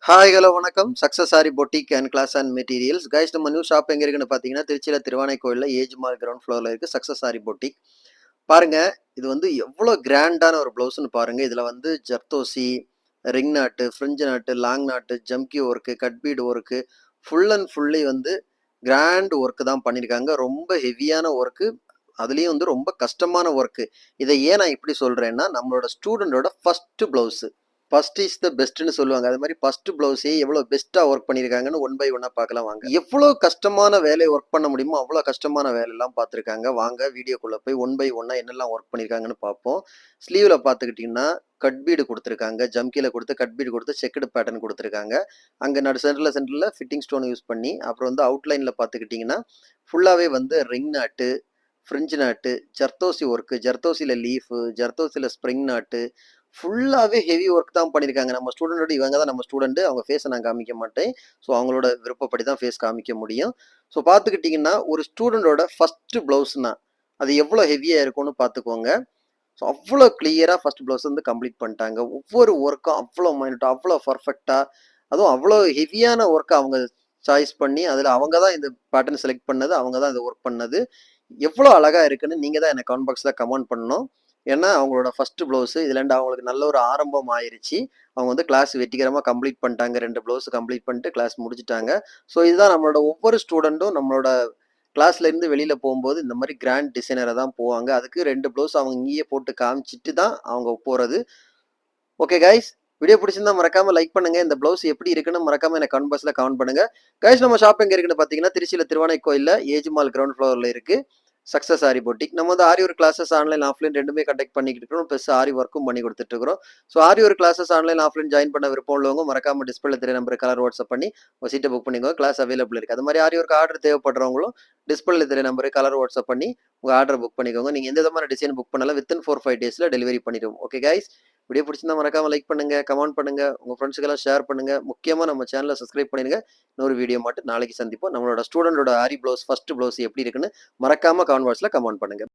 Hi hello வணக்கம். Success sari boutique and class and materials. Guys நம்ம new shop எங்க இருக்குன்னு பார்த்தீங்கன்னா, திருச்சியில திருவானைக்கோயில்ல ஏஜ் மால் கிரவுண்ட் ஃப்ளோர்ல இருக்கு சக்ஸஸ் சாரி பொட்டிக். பாருங்க, இது வந்து எவ்வளோ கிராண்டான ஒரு ப்ளவுஸ்ன்னு பாருங்க. இதுல வந்து ஜர்தோசி, ரிங் நாட்டு, ஃப்ரிஞ்ச் நாட்டு, லாங் நாட்டு, jamki work, cut beat work, full and fully வந்து கிராண்ட் ஒர்க் தான் பண்ணியிருக்காங்க. ரொம்ப ஹெவியான ஒர்க்கு. அதுலயும் வந்து ரொம்ப கஷ்டமான ஒர்க்கு. இதை ஏன் நான் இப்படி சொல்றேன்னா, நம்மளோட ஸ்டூடெண்டோட first blouse. First is the பெஸ்ட்ன்னு சொல்லுவாங்க. அது மாதிரி ஃபர்ஸ்ட் ப்ளவுஸே எவ்வளோ பெஸ்ட்டா ஒர்க் பண்ணியிருக்காங்கன்னு ஒன் பை ஒன்னா பார்க்கலாம் வாங்க. எவ்வளோ கஷ்டமான வேலையை ஒர்க் பண்ண முடியுமோ அவ்வளோ கஷ்டமான வேலையெல்லாம் பார்த்துருக்காங்க. வாங்க வீடியோக்குள்ள போய் ஒன் பை ஒன்னா என்னெல்லாம் ஒர்க் பண்ணியிருக்காங்கன்னு பார்ப்போம். ஸ்லீவ்ல பார்த்துக்கிட்டிங்கன்னா கட் பீடு கொடுத்துருக்காங்க. ஜம்கில கொடுத்து கட் பீடு கொடுத்து செக்குடு பேட்டர்ன் கொடுத்துருக்காங்க. அங்கே சென்டரில் ஃபிட்டிங் ஸ்டோன் யூஸ் பண்ணி அப்புறம் வந்து அவுட்லைனில் பார்த்துக்கிட்டிங்கன்னா ஃபுல்லாகவே வந்து ரிங் நாட்டு, ஃப்ரிஞ்ச் நாட்டு, ஜர்தோசி ஒர்க்கு, ஜர்தோசியில் லீஃபு, ஜர்தோசியில் ஸ்ப்ரிங் நாட்டு, ஃபுல்லாகவே ஹெவி ஒர்க் தான் பண்ணியிருக்காங்க. நம்ம ஸ்டூடெண்டோட இவங்க தான் நம்ம ஸ்டூடெண்ட். அவங்க ஃபேஸை நான் காமிக்க மாட்டேன். ஸோ அவங்களோட விருப்பப்படி தான் ஃபேஸ் காமிக்க முடியும். ஸோ பார்த்துக்கிட்டிங்கன்னா ஒரு ஸ்டூடெண்டோட ஃபஸ்ட்டு ப்ளவுஸ்னா அது எவ்வளோ ஹெவியாக இருக்கும்னு பார்த்துக்கோங்க. ஸோ அவ்வளோ கிளியராக ஃபஸ்ட் ப்ளவுஸ் வந்து கம்ப்ளீட் பண்ணிட்டாங்க. ஒவ்வொரு ஒர்க்கும் அவ்வளோ மைனூட்டாக அவ்வளோ பர்ஃபெக்டாக, அதுவும் அவ்வளோ ஹெவியான ஒர்க்கை அவங்க சாய்ஸ் பண்ணி அதில் அவங்க தான் இந்த பேட்டர்ன் செலக்ட் பண்ணது, அவங்க தான் இந்த ஒர்க் பண்ணது. எவ்வளோ அழகாக இருக்குன்னு நீங்கள் தான் எனக்கு கமெண்ட் பாக்ஸில் கமெண்ட் பண்ணணும். ஏன்னா அவங்களோட ஃபர்ஸ்ட் ப்ளவுஸு இதுலேருந்து அவங்களுக்கு நல்ல ஒரு ஆரம்பம் ஆயிருச்சு. அவங்க வந்து கிளாஸ் வெற்றிகரமாக கம்ப்ளீட் பண்ணிட்டாங்க. 2 ப்ளவுஸ் கம்ப்ளீட் பண்ணிட்டு கிளாஸ் முடிச்சுட்டாங்க. ஸோ இதுதான் நம்மளோட ஒவ்வொரு ஸ்டூடெண்ட்டும் நம்மளோட கிளாஸ்ல இருந்து வெளியில போகும்போது இந்த மாதிரி கிராண்ட் டிசைனரை தான் போவாங்க. அதுக்கு 2 ப்ளவுஸ் அவங்க இங்கேயே போட்டு காமிச்சிட்டு தான் அவங்க போறது. ஓகே கைஸ், வீடியோ பிடிச்சிருந்தா மறக்காம லைக் பண்ணுங்க. இந்த ப்ளவுஸ் எப்படி இருக்குன்னு மறக்காம எனக்கு கமெண்ட் பாக்ஸ்ல கமெண்ட் பண்ணுங்க. கைஸ் நம்ம ஷாப் எங்க இருக்குன்னு பாத்தீங்கன்னா திருச்சியில திருவானைக்கோயில்ல ஏஜ் மால் கிரவுண்ட் ஃப்ளோர்ல இருக்கு சக்ஸஸ் ஆரி பொட்டிக். நம்ம வந்து aari work classes online offline ரெண்டுமே கண்டக்ட் பண்ணிக்கிட்டு இருக்கோம். ப்ளஸ் ஆரி ஒர்க்கும் பண்ணி கொடுத்துட்டு இருக்கிறோம். So aari work classes online offline join பண்ண விருப்பம் உள்ளவங்க மறக்காம டிஸ்பிளே தெரிய நம்பர் கலர் வாட்ஸ்அப் பண்ணி உங்க சீட்டை புக் பண்ணிக்கோங்க. கிளாஸ் அவைலபிள் இருக்கு. அது மாதிரி ஆரி ஒர்க் ஆர்டர் தேவைப்படுறவங்களும் டிஸ்பிளே தெரிய நம்பர் கலர் வாட்ஸ்அப் பண்ணி உங்க ஆர்டர் புக் பண்ணிக்கோங்க. நீங்க எந்த விதமான டிசைன் புக் பண்ணாலும் வித்தின் 4-5 டேஸ்ல டெலிவரி பண்ணிடுவோம். ஓகே கைஸ், வீடியோ பிடிச்சிருந்தா மறக்காம லைக் பண்ணுங்க, கமெண்ட் பண்ணுங்க, உங்க ஃப்ரெண்ட்ஸுக்கெல்லாம் ஷேர் பண்ணுங்க. முக்கியமா நம்ம சேனலை சப்ஸ்கிரைப் பண்ணிடுங்க. இன்னொரு வீடியோ மட்டும் நாளைக்கு சந்திப்போம். நம்மளோட ஸ்டூடெண்டோட ஆரி ப்ளவுஸ் ஃபர்ஸ்ட் ப்ளவுஸ் எப்படி இருக்குன்னு மறக்காம கமெண்ட் பாக்ஸ்ல கமெண்ட் பண்ணுங்க.